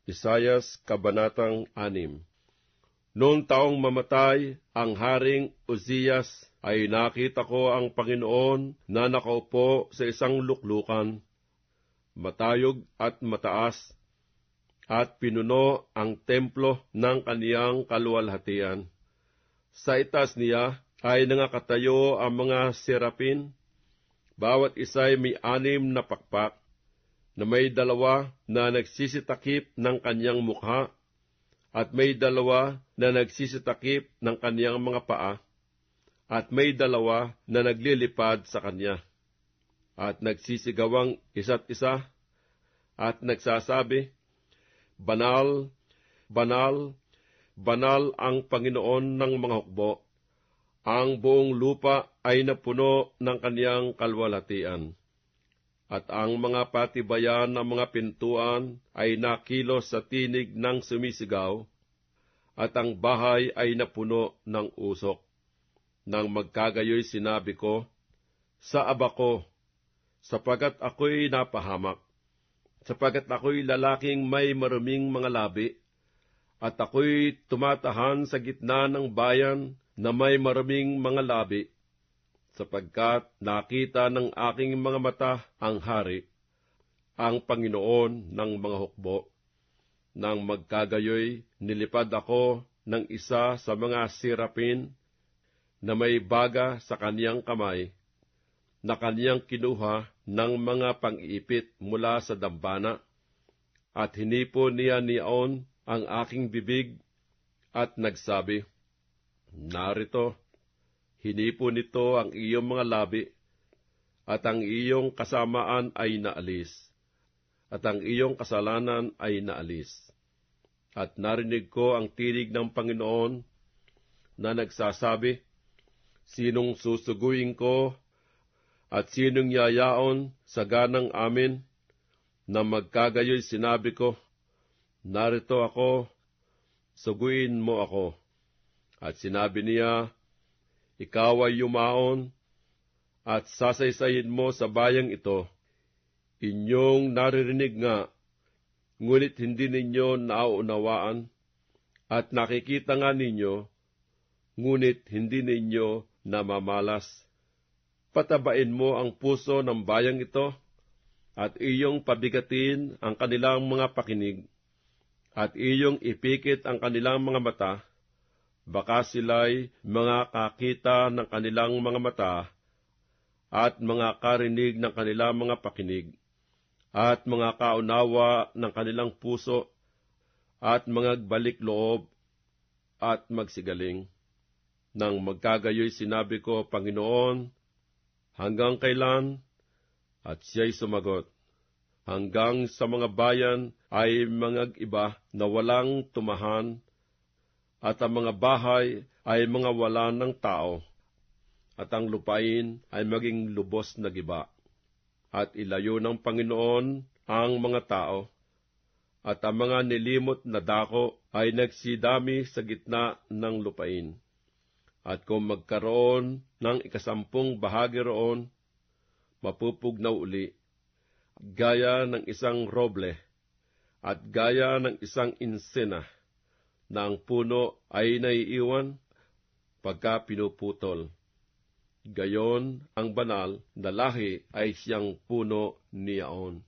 Isayas, Kabanatang 6. Noong taong mamatay ang Haring Uzzias, ay nakita ko ang Panginoon na nakaupo sa isang luklukan, matayog at mataas, at pinuno ang templo ng kaniyang kaluwalhatian. Sa itaas niya ay nangakatayo ang mga serapin, bawat isa'y may 6 na pakpak, na may 2 na nagsisitakip ng kanyang mukha, at may 2 na nagsisitakip ng kanyang mga paa, at may 2 na naglilipad sa kanya, at nagsisigawang isa't isa, at nagsasabi, Banal, banal, banal ang Panginoon ng mga hukbo. Ang buong lupa ay napuno ng kaniyang kaluwalhatian. At ang mga patibayan ng mga pintuan ay nakilos sa tinig ng sumisigaw, at ang bahay ay napuno ng usok. Nang magkagayoy sinabi ko, sa aba ko, sapagkat ako'y napahamak, sapagkat ako'y lalaking may maruming mga labi, at ako'y tumatahan sa gitna ng bayan na may maruming mga labi, sapagkat nakita ng aking mga mata ang Hari, ang Panginoon ng mga hukbo. Nang magkagayoy, nilipad ako ng isa sa mga serapin na may baga sa kaniyang kamay, na kaniyang kinuha ng mga pang-iipit mula sa dambana, at hinipo niya niyaon ang aking bibig, at nagsabi, Narito, hinipo nito ang iyong mga labi, at ang iyong kasamaan ay naalis, at ang iyong kasalanan ay naalis. At narinig ko ang tinig ng Panginoon na nagsasabi, Sinong susuguin ko, at sinong yayaon sa ganang amin? Na magkagayoy sinabi ko, Narito ako, suguin mo ako. At sinabi niya, Ikaw ay yumaon, at sasaysayin mo sa bayang ito. Inyong naririnig nga, ngunit hindi ninyo nauunawaan, at nakikita nga ninyo, ngunit hindi ninyo namamalas. Patabain mo ang puso ng bayang ito, at iyong pabigatin ang kanilang mga pakinig, at iyong ipikit ang kanilang mga mata, baka sila'y mga kakita ng kanilang mga mata, at mga karinig ng kanilang mga pakinig, at mga kaunawa ng kanilang puso, at mga balik loob, at magsigaling. Nang magkagayoy sinabi ko, Panginoon, hanggang kailan? At siya'y sumagot, hanggang sa mga bayan ay mga iba na walang tumahan, at ang mga bahay ay mga wala ng tao, at ang lupain ay maging lubos na giba. At ilayo ng Panginoon ang mga tao, at ang mga nilimot na dako ay nagsidami sa gitna ng lupain. At kung magkaroon ng 10 bahagi roon, mapupugnaw uli, gaya ng isang roble, at gaya ng isang insena, na ang puno ay naiiwan pagka pinuputol. Gayon ang banal na lahi ay siyang puno niyaon.